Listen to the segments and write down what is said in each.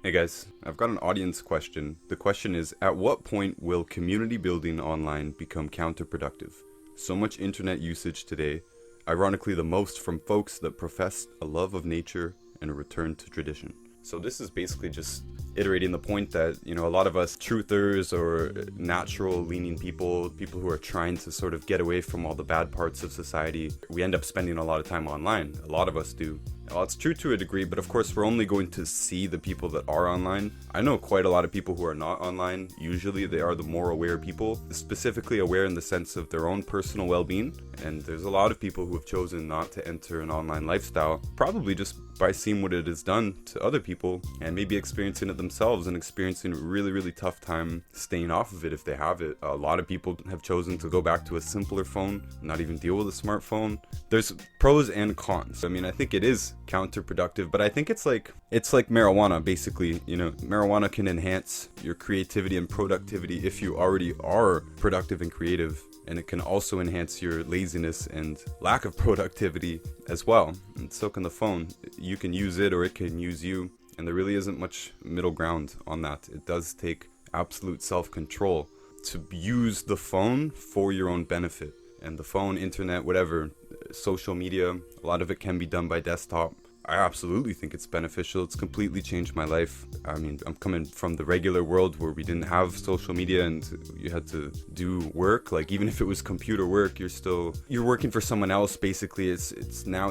Hey guys, I've got an audience question. The question is, at what point will community building online become counterproductive? So much internet usage today, ironically the most from folks that profess a love of nature and a return to tradition. So this is basically just iterating the point that, a lot of us truthers or natural leaning people who are trying to sort of get away from all the bad parts of society, we end up spending a lot of time online. A lot of us do. Well, it's true to a degree, but of course we're only going to see the people that are online. I know quite a lot of people who are not online. Usually they are the more aware people, specifically aware in the sense of their own personal well-being. And there's a lot of people who have chosen not to enter an online lifestyle, probably just by seeing what it has done to other people and maybe experiencing it themselves and experiencing a really, really tough time staying off of it if they have it. A lot of people have chosen to go back to a simpler phone, not even deal with a smartphone. There's pros and cons. I mean, I think it is counterproductive, but I think it's like marijuana basically. Marijuana can enhance your creativity and productivity if you already are productive and creative, and it can also enhance your laziness and lack of productivity as well. And so can the phone. You can use it or it can use you, and there really isn't much middle ground on that. It does take absolute self-control to use the phone for your own benefit. And the phone, internet, whatever, social media, a lot of it can be done by desktop. I absolutely think it's beneficial. It's completely changed my life. I mean, I'm coming from the regular world where we didn't have social media and you had to do work. Like, even if it was computer work, you're working for someone else. Basically, it's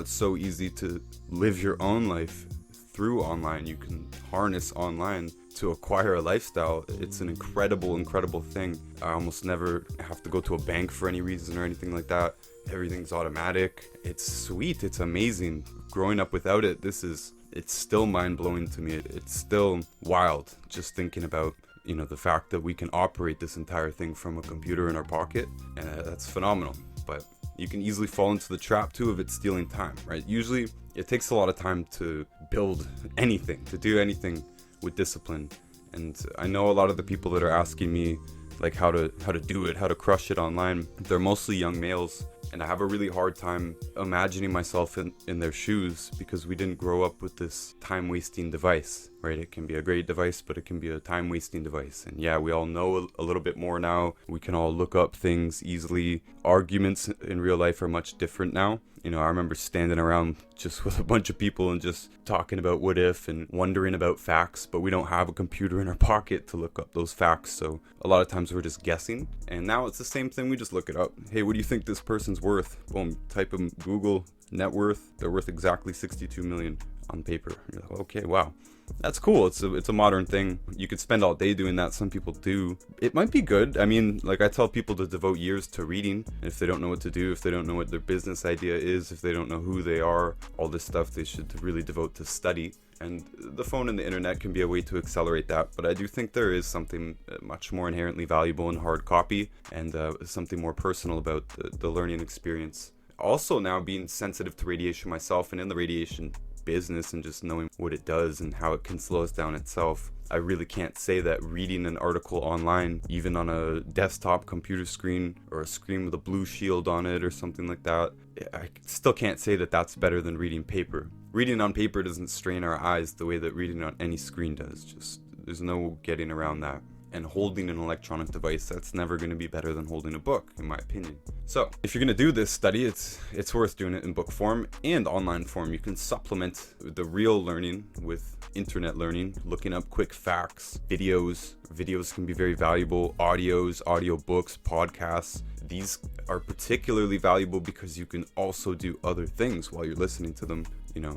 so easy to live your own life through online. You can harness online to acquire a lifestyle. It's an incredible thing. I almost never have to go to a bank for any reason or anything like that. Everything's automatic. It's sweet. It's amazing. Growing up without it, it's still mind-blowing to me. It's still wild just thinking about, the fact that we can operate this entire thing from a computer in our pocket. And that's phenomenal. But you can easily fall into the trap too of it stealing time, right? Usually it takes a lot of time to build anything, to do anything with discipline. And I know a lot of the people that are asking me like how to do it, how to crush it online, they're mostly young males. And I have a really hard time imagining myself in their shoes because we didn't grow up with this time-wasting device, right? It can be a great device, but it can be a time-wasting device. And yeah, we all know a little bit more now. We can all look up things easily. Arguments in real life are much different now. I remember standing around just with a bunch of people and just talking about what if and wondering about facts, but we don't have a computer in our pocket to look up those facts. So a lot of times we're just guessing. And now it's the same thing. We just look it up. Hey, what do you think this person's worth? Boom, type in Google net worth. They're worth exactly 62 million on paper. You're like, okay, wow. That's cool. It's a modern thing. You could spend all day doing that. Some people do. It might be good. I mean, like I tell people to devote years to reading. If they don't know what to do, if they don't know what their business idea is, if they don't know who they are, all this stuff they should really devote to study. And the phone and the internet can be a way to accelerate that. But I do think there is something much more inherently valuable in hard copy and something more personal about the learning experience. Also now being sensitive to radiation myself and in the radiation business and just knowing what it does and how it can slow us down itself, I really can't say that reading an article online, even on a desktop computer screen or a screen with a blue shield on it or something like that, I still can't say that that's better than reading paper. Reading on paper doesn't strain our eyes the way that reading on any screen does. Just there's no getting around that. And holding an electronic device, that's never going to be better than holding a book, in my opinion. So if you're going to do this study, it's worth doing it in book form and online form. You can supplement the real learning with internet learning, looking up quick facts, videos. Videos can be very valuable, audios, audiobooks, podcasts. These are particularly valuable because you can also do other things while you're listening to them.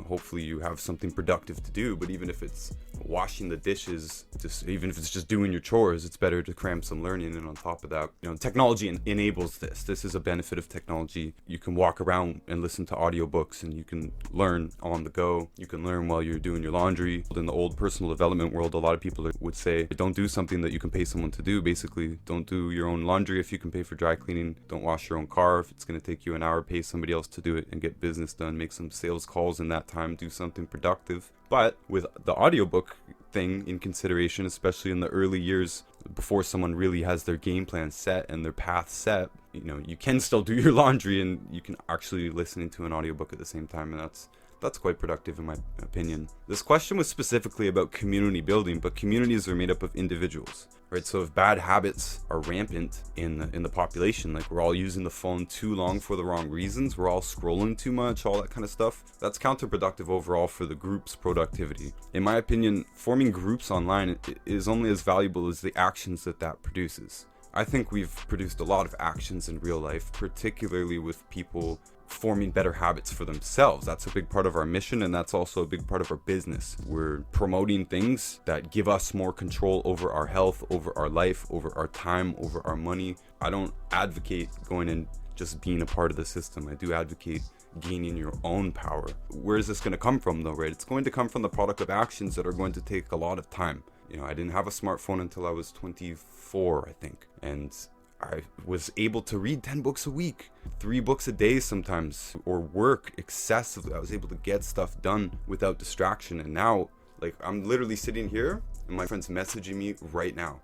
Hopefully you have something productive to do, but even if it's washing the dishes, even if it's just doing your chores, it's better to cram some learning in on top of that. Technology enables this. This is a benefit of technology. You can walk around and listen to audiobooks and you can learn on the go. You can learn while you're doing your laundry. In the old personal development world, a lot of people would say, don't do something that you can pay someone to do. Basically, don't do your own laundry if you can pay for dry cleaning. Don't wash your own car if it's going to take you an hour. Pay somebody else to do it and get business done. Make some sales calls in that time. Do something productive. But with the audiobook thing in consideration, especially in the early years before someone really has their game plan set and their path set, you can still do your laundry and you can actually listen to an audiobook at the same time, and that's That's quite productive in my opinion. This question was specifically about community building, but communities are made up of individuals, right? So if bad habits are rampant in the population, like we're all using the phone too long for the wrong reasons, we're all scrolling too much, all that kind of stuff, that's counterproductive overall for the group's productivity. In my opinion, forming groups online is only as valuable as the actions that produces. I think we've produced a lot of actions in real life, particularly with people forming better habits for themselves. That's a big part of our mission, and that's also a big part of our business. We're promoting things that give us more control over our health, over our life, over our time, over our money. I don't advocate going and just being a part of the system. I do advocate gaining your own power. Where is this going to come from though, right? It's going to come from the product of actions that are going to take a lot of time. You know, I didn't have a smartphone until I was 24, I think. And I was able to read 10 books a week, 3 books a day sometimes, or work excessively. I was able to get stuff done without distraction. And now, like, I'm literally sitting here and my friend's messaging me right now.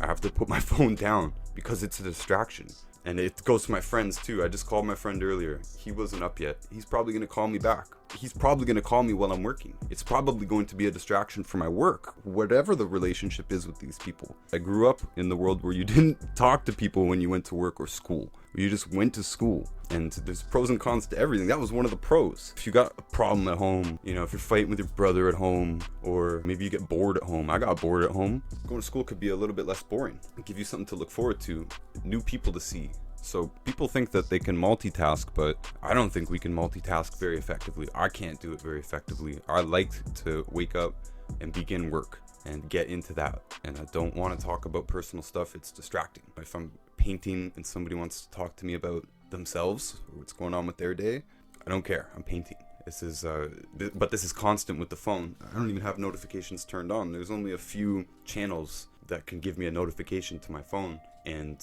I have to put my phone down because it's a distraction. And it goes to my friends too. I just called my friend earlier. He wasn't up yet. He's probably going to call me back. He's probably going to call me while I'm working. It's probably going to be a distraction for my work, whatever the relationship is with these people. I grew up in the world where you didn't talk to people when you went to work or school. You just went to school, and there's pros and cons to everything. That was one of the pros. If you got a problem at home, you know, if you're fighting with your brother at home, or maybe you get bored at home. I got bored at home. Going to school could be a little bit less boring. Give you something to look forward to, new people to see. So people think that they can multitask, but I don't think we can multitask very effectively. I can't do it very effectively. I like to wake up and begin work and get into that. And I don't want to talk about personal stuff. It's distracting. If I'm painting and somebody wants to talk to me about themselves or what's going on with their day, I don't care. I'm painting. This is constant with the phone. I don't even have notifications turned on. There's only a few channels that can give me a notification to my phone, and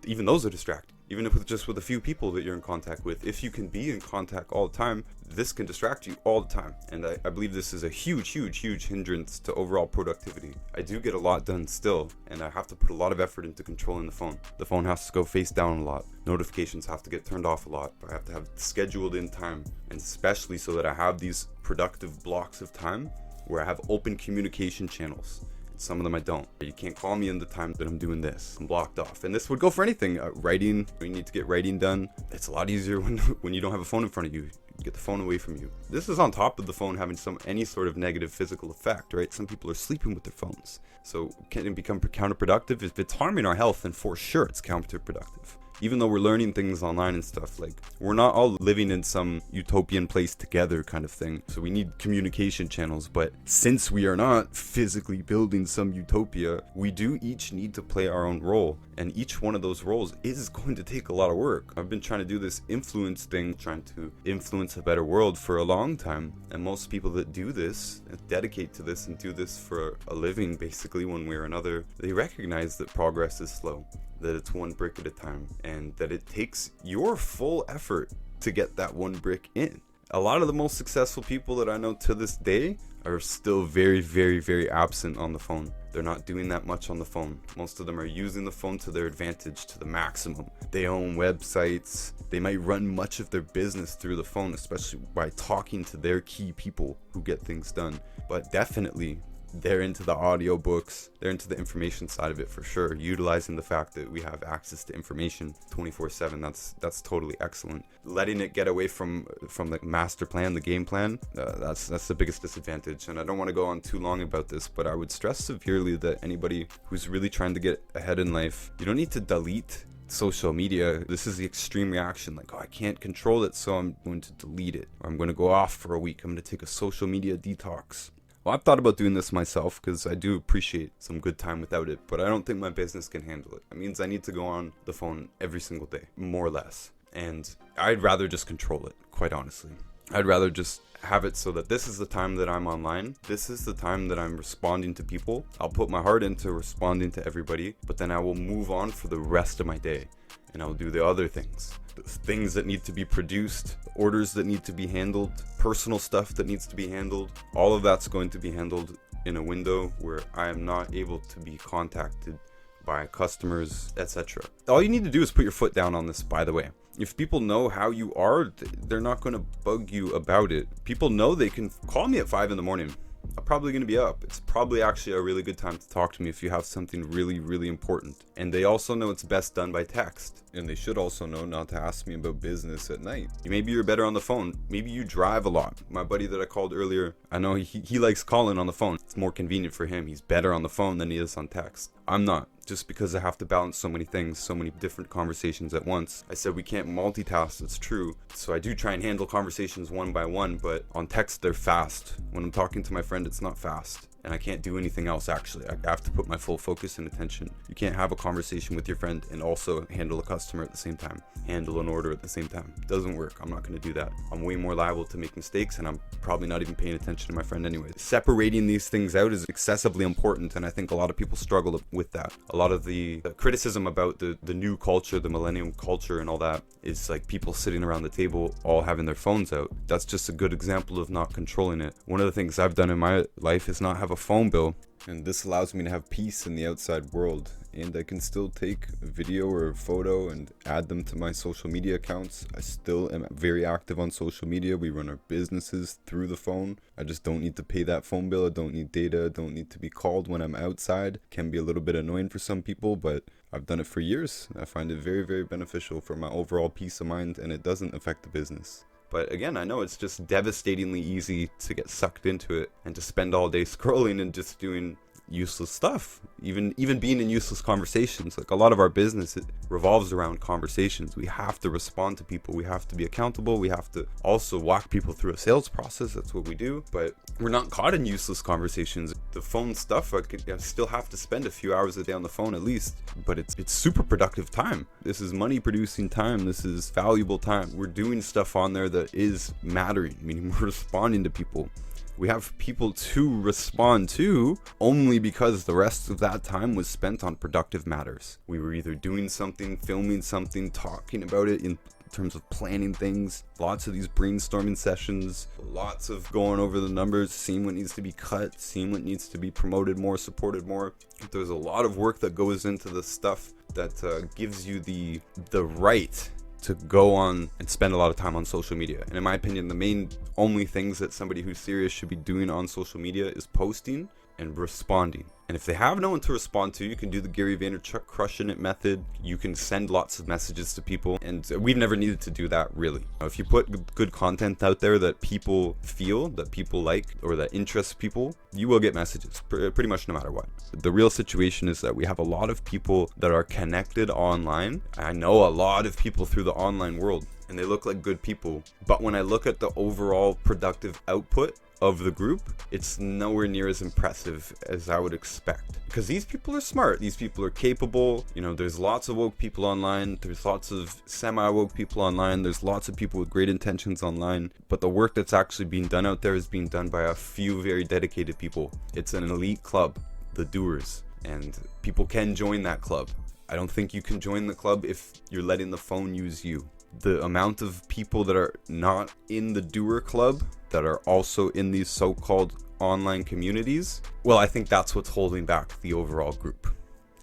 even those are distracting. Even if just with a few people that you're in contact with, if you can be in contact all the time, this can distract you all the time. And I believe this is a huge hindrance to overall productivity. I do get a lot done still, and I have to put a lot of effort into controlling the phone. The phone has to go face down a lot. Notifications have to get turned off a lot. I have to have scheduled in time, and especially so that I have these productive blocks of time where I have open communication channels. Some of them I don't. You can't call me in the time that I'm doing this. I'm blocked off. And this would go for anything. Writing, you need to get writing done. It's a lot easier when you don't have a phone in front of you. You get the phone away from you. This is on top of the phone having any sort of negative physical effect, right? Some people are sleeping with their phones. So can it become counterproductive? If it's harming our health, then for sure it's counterproductive. Even though we're learning things online and stuff, like, we're not all living in some utopian place together kind of thing. So we need communication channels, but since we are not physically building some utopia, we do each need to play our own role. And each one of those roles is going to take a lot of work. I've been trying to do this influence thing, trying to influence a better world for a long time. And most people that do this, dedicate to this and do this for a living, basically one way or another, they recognize that progress is slow, that it's one brick at a time, and that it takes your full effort to get that one brick in. A lot of the most successful people that I know to this day are still very absent on the phone. They're not doing that much on the phone. Most of them are using the phone to their advantage, to the maximum. They own websites. They might run much of their business through the phone, especially by talking to their key people who get things done. But definitely, they're into the audiobooks. They're into the information side of it for sure. Utilizing the fact that we have access to information 24/7. That's totally excellent. Letting it get away from the master plan, the game plan, that's the biggest disadvantage. And I don't want to go on too long about this, but I would stress severely that anybody who's really trying to get ahead in life, you don't need to delete social media. This is the extreme reaction, like, oh, I can't control it, so I'm going to delete it, or I'm going to go off for a week. I'm going to take a social media detox. Well, I've thought about doing this myself because I do appreciate some good time without it, but I don't think my business can handle it. It means I need to go on the phone every single day, more or less. And I'd rather just control it, quite honestly. I'd rather just have it so that this is the time that I'm online. This is the time that I'm responding to people. I'll put my heart into responding to everybody, but then I will move on for the rest of my day. And I'll do the other things. The things that need to be produced, orders that need to be handled, personal stuff that needs to be handled. All of that's going to be handled in a window where I am not able to be contacted by customers, etc. All you need to do is put your foot down on this, by the way. If people know how you are, they're not going to bug you about it. People know they can call me at 5 in the morning. I'm probably going to be up. It's probably actually a really good time to talk to me if you have something really, really important. And they also know it's best done by text. And they should also know not to ask me about business at night. Maybe you're better on the phone. Maybe you drive a lot. My buddy that I called earlier, I know he likes calling on the phone. It's more convenient for him. He's better on the phone than he is on text. I'm not. Just because I have to balance so many things, so many different conversations at once. I said we can't multitask, it's true. So I do try and handle conversations one by one, but on text they're fast. When I'm talking to my friend, it's not fast. And I can't do anything else actually. I have to put my full focus and attention. You can't have a conversation with your friend and also handle a customer at the same time. Handle an order at the same time. It doesn't work. I'm not going to do that. I'm way more liable to make mistakes, and I'm probably not even paying attention to my friend anyway. Separating these things out is excessively important, and I think a lot of people struggle with that. A lot of the criticism about the new culture, the millennium culture and all that, is like people sitting around the table all having their phones out. That's just a good example of not controlling it. One of the things I've done in my life is not have a phone bill, and this allows me to have peace in the outside world, and I can still take a video or a photo and add them to my social media accounts. I still am very active on social media. We run our businesses through the phone. I just don't need to pay that phone bill. I don't need data. I don't need to be called when I'm outside. Can be a little bit annoying for some people, but I've done it for years. I find it very, very beneficial for my overall peace of mind, and it doesn't affect the business. But again, I know it's just devastatingly easy to get sucked into it and to spend all day scrolling and just doing useless stuff, even being in useless conversations. Like a lot of our business, it revolves around conversations. We have to respond to people. We have to be accountable. We have to also walk people through a sales process. That's what we do. But we're not caught in useless conversations. The phone stuff, I still have to spend a few hours a day on the phone at least, but it's super productive time. This is money producing time. This is valuable time. We're doing stuff on there that is mattering, meaning we're responding to people. We have people to respond to only because the rest of that time was spent on productive matters. We were either doing something, filming something, talking about it in terms of planning things, lots of these brainstorming sessions, lots of going over the numbers, seeing what needs to be cut, seeing what needs to be promoted more, supported more. There's a lot of work that goes into the stuff that gives you the right to go on and spend a lot of time on social media. And in my opinion, the only things that somebody who's serious should be doing on social media is posting and responding. And if they have no one to respond to, you can do the Gary Vaynerchuk crushing it method. You can send lots of messages to people, and we've never needed to do that really. If you put good content out there that people feel, that people like, or that interests people, you will get messages pretty much no matter what. The real situation is that we have a lot of people that are connected online. I know a lot of people through the online world, and they look like good people, but when I look at the overall productive output of the group, it's nowhere near as impressive as I would expect, because these people are smart, these people are capable. There's lots of woke people online, there's lots of semi-woke people online, there's lots of people with great intentions online, but the work that's actually being done out there is being done by a few very dedicated people. It's an elite club, the doers, and people can join that club. I don't think you can join the club if you're letting the phone use you. The amount of people that are not in the doer club that are also in these so-called online communities, well, I think that's what's holding back the overall group.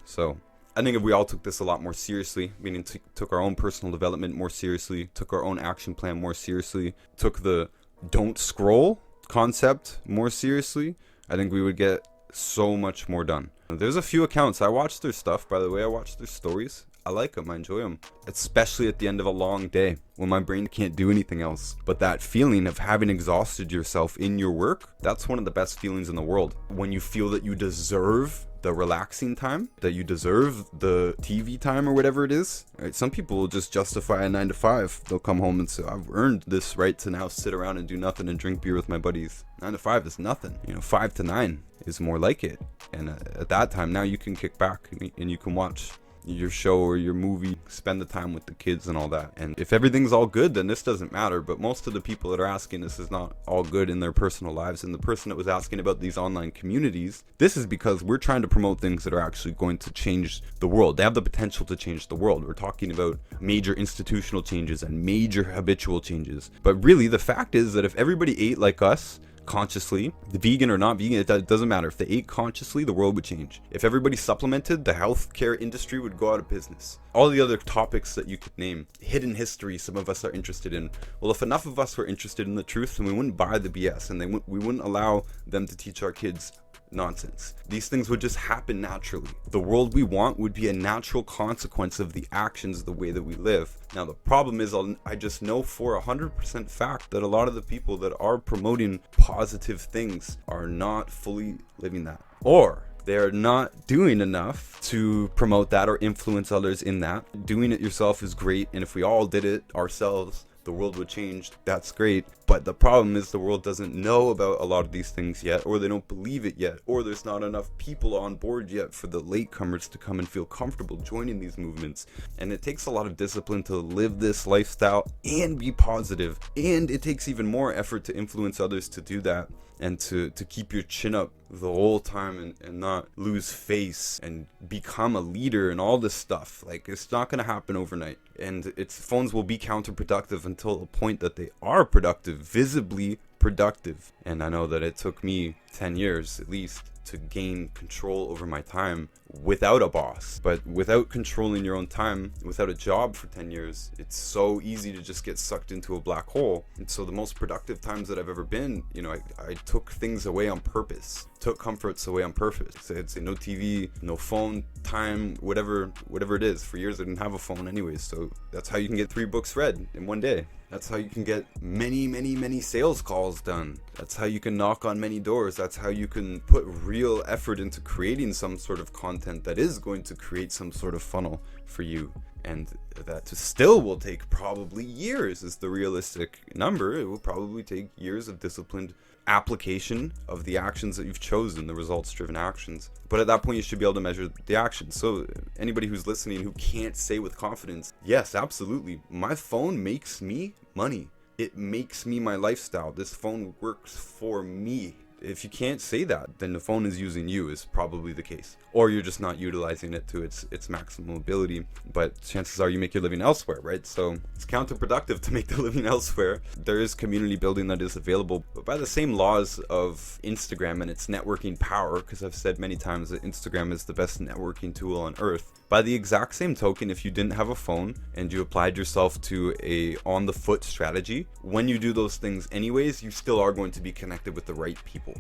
So I think if we all took this a lot more seriously, meaning took our own personal development more seriously, took our own action plan more seriously, took the don't scroll concept more seriously, I think we would get so much more done. There's a few accounts. I watch their stuff, by the way. I watch their stories. I like them, I enjoy them, especially at the end of a long day when my brain can't do anything else. But that feeling of having exhausted yourself in your work, that's one of the best feelings in the world. When you feel that you deserve the relaxing time, that you deserve the TV time or whatever it is. Right? Some people will just justify a 9 to 5. They'll come home and say, I've earned this right to now sit around and do nothing and drink beer with my buddies. 9 to 5 is nothing. 5 to 9 is more like it. And at that time, now you can kick back and you can watch your show or your movie, spend the time with the kids and all that. And if everything's all good, then this doesn't matter. But most of the people that are asking this is not all good in their personal lives. And the person that was asking about these online communities, this is because we're trying to promote things that are actually going to change the world. They have the potential to change the world. We're talking about major institutional changes and major habitual changes. But really, the fact is that if everybody ate like us, consciously, vegan or not vegan, it doesn't matter. If they ate consciously, the world would change. If everybody supplemented, the healthcare industry would go out of business. All the other topics that you could name, hidden history some of us are interested in. Well, if enough of us were interested in the truth, then we wouldn't buy the BS, and we wouldn't allow them to teach our kids nonsense. These things would just happen naturally. The world we want would be a natural consequence of the actions of the way that we live. Now the problem is, I just know for 100% fact that a lot of the people that are promoting positive things are not fully living that, or they're not doing enough to promote that or influence others in that. Doing it yourself is great, and if we all did it ourselves, the world would change. That's great. But the problem is the world doesn't know about a lot of these things yet, or they don't believe it yet, or there's not enough people on board yet for the latecomers to come and feel comfortable joining these movements. And it takes a lot of discipline to live this lifestyle and be positive, and it takes even more effort to influence others to do that, and to keep your chin up the whole time and not lose face and become a leader and all this stuff. Like, it's not going to happen overnight, and phones will be counterproductive until the point that they are productive, visibly productive. And I know that it took me 10 years at least to gain control over my time without a boss. But without controlling your own time, without a job for 10 years, it's so easy to just get sucked into a black hole. And so the most productive times that I've ever been, I took things away on purpose, took comforts away on purpose. I'd say no TV, no phone time, whatever it is. For years I didn't have a phone anyways, so that's how you can get 3 books read in one day. That's how you can get many sales calls done. That's how you can knock on many doors. That's how you can put real effort into creating some sort of content that is going to create some sort of funnel for you. And that still will take probably years is the realistic number. It will probably take years of disciplined application of the actions that you've chosen, the results-driven actions. But at that point, you should be able to measure the actions. So anybody who's listening who can't say with confidence, yes, absolutely, my phone makes me money. It makes me my lifestyle. This phone works for me. If you can't say that, then the phone is using you, is probably the case. Or you're just not utilizing it to its maximum ability. But chances are you make your living elsewhere, right? So it's counterproductive to make the living elsewhere. There is community building that is available, but by the same laws of Instagram and its networking power, because I've said many times that Instagram is the best networking tool on earth. By the exact same token, if you didn't have a phone and you applied yourself to a on-the-foot strategy, when you do those things anyways, you still are going to be connected with the right people.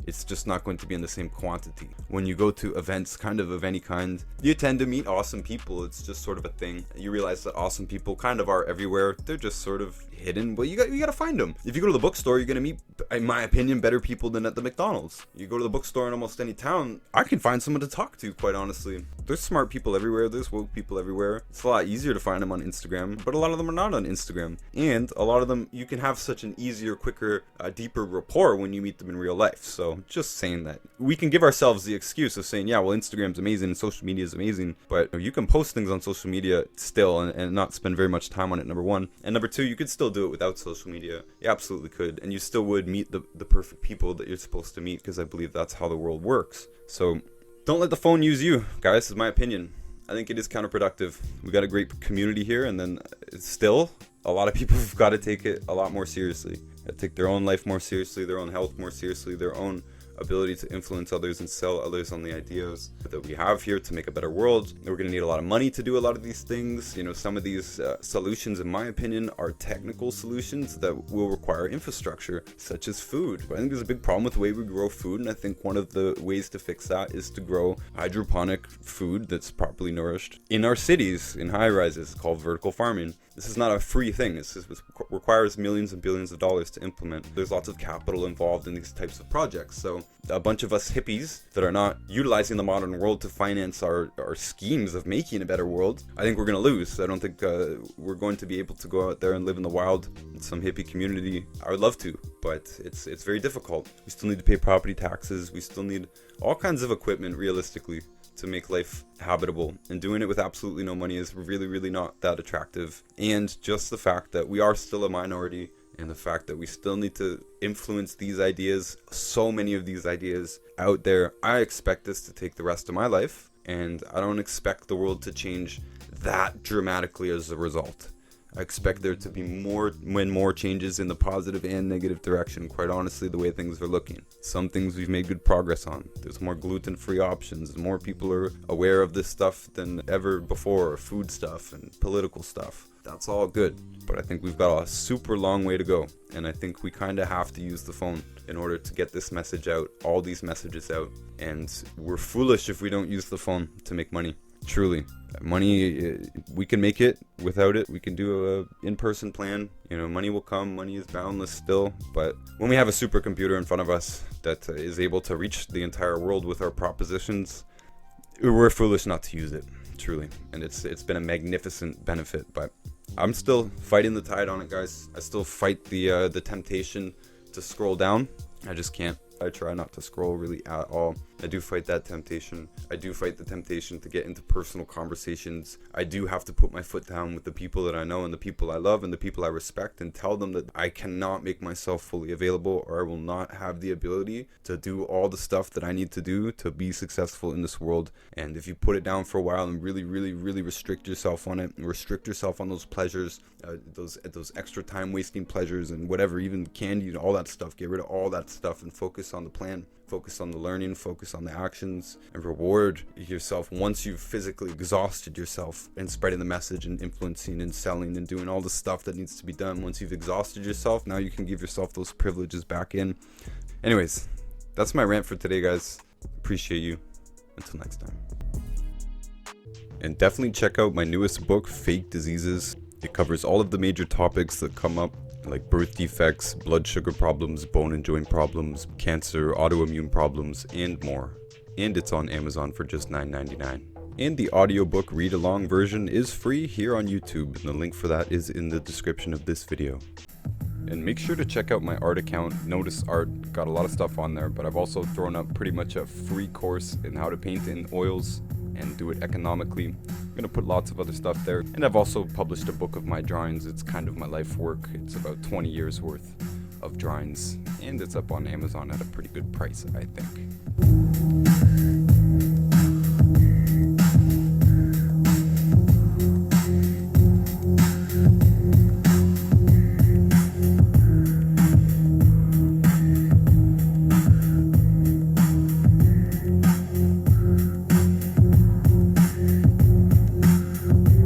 It's just not going to be in the same quantity. When you go to events kind of any kind, you tend to meet awesome people. It's just sort of a thing. You realize that awesome people kind of are everywhere. They're just sort of hidden, but you got to find them. If you go to the bookstore, you're going to meet, in my opinion, better people than at the McDonald's. You go to the bookstore in almost any town, I can find someone to talk to, quite honestly. There's smart people everywhere. There's woke people everywhere. It's a lot easier to find them on Instagram, but a lot of them are not on Instagram. And a lot of them, you can have such an easier, quicker, deeper rapport when you meet them in real life. So just saying that. We can give ourselves the excuse of saying, yeah, well, Instagram's amazing and social media is amazing, but you can post things on social media still and not spend very much time on it, number one. And number two, you could still do it without social media. You absolutely could. And you still would meet the perfect people that you're supposed to meet, because I believe that's how the world works. So don't let the phone use you, guys, is my opinion. I think it is counterproductive. We got a great community here, and then still, a lot of people have got to take it a lot more seriously. Take their own life more seriously, their own health more seriously, their own ability to influence others and sell others on the ideas that we have here to make a better world. We're going to need a lot of money to do a lot of these things. Some of these solutions, in my opinion, are technical solutions that will require infrastructure, such as food. But I think there's a big problem with the way we grow food, and I think one of the ways to fix that is to grow hydroponic food that's properly nourished in our cities, in high-rises. It's called vertical farming. This is not a free thing. It requires millions and billions of dollars to implement. There's lots of capital involved in these types of projects. So a bunch of us hippies that are not utilizing the modern world to finance our schemes of making a better world, I think we're going to lose. I don't think we're going to be able to go out there and live in the wild in some hippie community. I would love to, but it's very difficult. We still need to pay property taxes. We still need all kinds of equipment, realistically, to make life habitable, and doing it with absolutely no money is really, really not that attractive. And just the fact that we are still a minority, and the fact that we still need to influence these ideas, so many of these ideas out there, I expect this to take the rest of my life, and I don't expect the world to change that dramatically as a result. I expect there to be more changes in the positive and negative direction, quite honestly, the way things are looking. Some things we've made good progress on. There's more gluten-free options. More people are aware of this stuff than ever before, food stuff and political stuff. That's all good, but I think we've got a super long way to go, and I think we kind of have to use the phone in order to get this message out, all these messages out, and we're foolish if we don't use the phone to make money. Truly, money, we can make it without it. We can do a in-person plan. You know, money will come, money is boundless still, but when we have a supercomputer in front of us that is able to reach the entire world with our propositions, we're foolish not to use it, truly. And it's been a magnificent benefit, but I'm still fighting the tide on it, guys. I still fight the temptation to scroll down. I just can't. I try not to scroll really at all. I do fight that temptation. I do fight the temptation to get into personal conversations. I do have to put my foot down with the people that I know and the people I love and the people I respect and tell them that I cannot make myself fully available, or I will not have the ability to do all the stuff that I need to do to be successful in this world. And if you put it down for a while and really restrict yourself on it, and restrict yourself on those pleasures, those extra time wasting pleasures and whatever, even candy and all that stuff, get rid of all that stuff and focus on the plan, focus on the learning, focus on the actions, and reward yourself once you've physically exhausted yourself in spreading the message and influencing and selling and doing all the stuff that needs to be done. Once you've exhausted yourself, now you can give yourself those privileges back in. Anyways, that's my rant for today, guys. Appreciate you. Until next time. And definitely check out my newest book, Fake Diseases. It covers all of the major topics that come up, like birth defects, blood sugar problems, bone and joint problems, cancer, autoimmune problems, and more. And it's on Amazon for just $9.99. And the audiobook read-along version is free here on YouTube, and the link for that is in the description of this video. And make sure to check out my art account, Notus Art. Got a lot of stuff on there, but I've also thrown up pretty much a free course in how to paint in oils and do it economically. I'm gonna put lots of other stuff there. And I've also published a book of my drawings. It's kind of my life work. It's about 20 years worth of drawings, and it's up on Amazon at a pretty good price, I think.